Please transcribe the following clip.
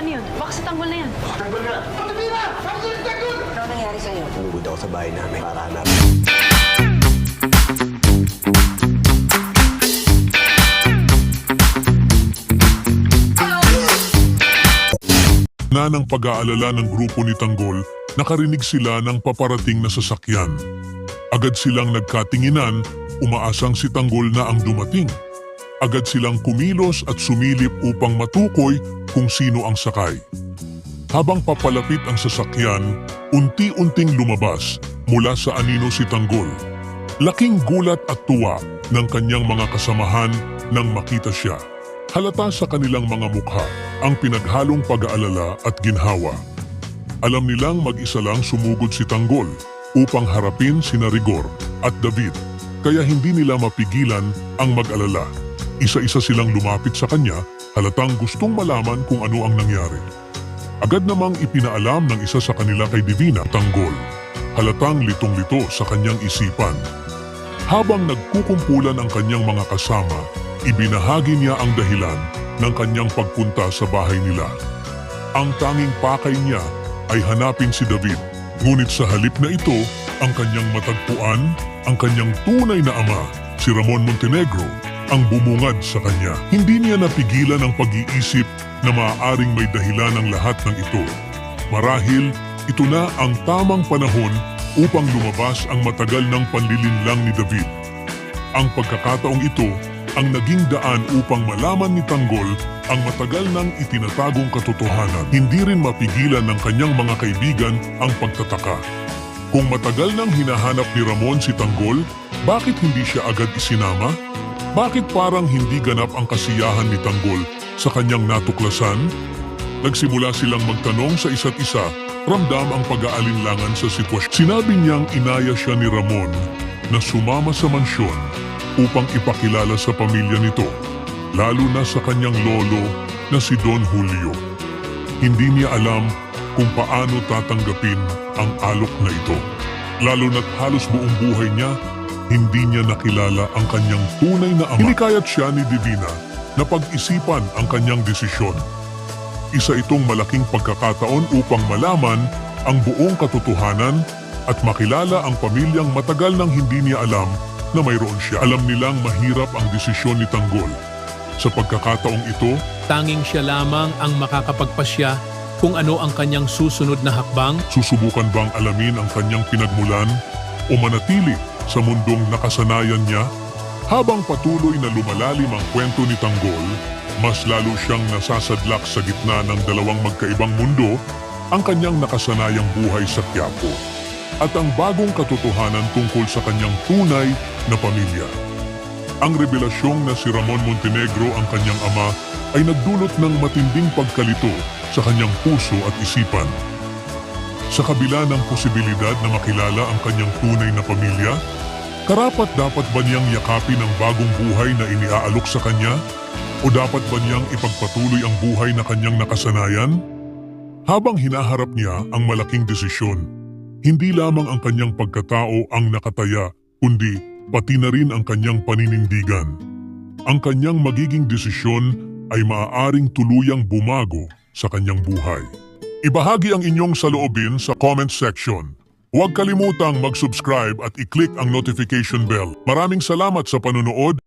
Ano yun? Baka sa tanggol na yan. Tanggol na! Patabira! Tanggol! Ano nangyari sa'yo? Tumugod ako sa bahay namin para hanap. Na ng pag-aalala ng grupo ni Tanggol, nakarinig sila ng paparating na sasakyan. Agad silang nagkatinginan, umaasang si Tanggol na ang dumating. Agad silang kumilos at sumilip upang matukoy kung sino ang sakay. Habang papalapit ang sasakyan, unti-unting lumabas mula sa anino si Tanggol. Laking gulat at tuwa ng kanyang mga kasamahan nang makita siya. Halata sa kanilang mga mukha ang pinaghalong pag-aalala at ginhawa. Alam nilang mag-isa lang sumugod si Tanggol upang harapin sina Rigor at David, kaya hindi nila mapigilan ang mag-alala. Isa-isa silang lumapit sa kanya, halatang gustong malaman kung ano ang nangyari. Agad namang ipinaalam ng isa sa kanila kay Divina, Tanggol. Halatang litong-lito sa kanyang isipan. Habang nagkukumpulan ang kanyang mga kasama, ibinahagi niya ang dahilan ng kanyang pagpunta sa bahay nila. Ang tanging pakay niya ay hanapin si David, ngunit sa halip na ito, ang kanyang matagpuan, ang kanyang tunay na ama, si Ramon Montenegro, ang bumungad sa kanya. Hindi niya napigilan ang pag-iisip na maaaring may dahilan ng lahat ng ito. Marahil, ito na ang tamang panahon upang lumabas ang matagal ng panlilinlang ni David. Ang pagkakataong ito ang naging daan upang malaman ni Tanggol ang matagal nang itinatagong katotohanan. Hindi rin mapigilan ng kanyang mga kaibigan ang pagtataka. Kung matagal nang hinahanap ni Ramon si Tanggol, bakit hindi siya agad isinama? Bakit parang hindi ganap ang kasiyahan ni Tanggol sa kanyang natuklasan? Nagsimula silang magtanong sa isa't isa, ramdam ang pag-aalinlangan sa sitwasyon. Sinabi niyang inaya siya ni Ramon na sumama sa mansyon upang ipakilala sa pamilya nito, lalo na sa kanyang lolo na si Don Julio. Hindi niya alam kung paano tatanggapin ang alok na ito, lalo na't halos buong buhay niya, hindi niya nakilala ang kanyang tunay na ama. Hinikayat siya ni Divina na pag-isipan ang kanyang desisyon. Isa itong malaking pagkakataon upang malaman ang buong katotohanan at makilala ang pamilyang matagal nang hindi niya alam na mayroon siya. Alam nilang mahirap ang desisyon ni Tanggol. Sa pagkakataong ito, tanging siya lamang ang makakapagpasya kung ano ang kanyang susunod na hakbang. susubukan bang alamin ang kanyang pinagmulan o manatili sa mundong nakasanayan niya? Habang patuloy na lumalalim ang kwento ni Tanggol, mas lalo siyang nasasadlak sa gitna ng dalawang magkaibang mundo, ang kanyang nakasanayang buhay sa Quiapo at ang bagong katotohanan tungkol sa kanyang tunay na pamilya. Ang revelasyong na si Ramon Montenegro ang kanyang ama ay nagdulot ng matinding pagkalito sa kanyang puso at isipan. Sa kabila ng posibilidad na makilala ang kanyang tunay na pamilya, karapat-dapat ba niyang yakapin ang bagong buhay na iniaalok sa kanya? O dapat ba niyang ipagpatuloy ang buhay na kanyang nakasanayan? Habang hinaharap niya ang malaking desisyon, hindi lamang ang kanyang pagkatao ang nakataya, kundi pati na rin ang kanyang paninindigan. Ang kanyang magiging desisyon ay maaaring tuluyang bumago sa kanyang buhay. Ibahagi ang inyong saloobin sa comment section. Huwag kalimutang mag-subscribe at i-click ang notification bell. Maraming salamat sa panonood.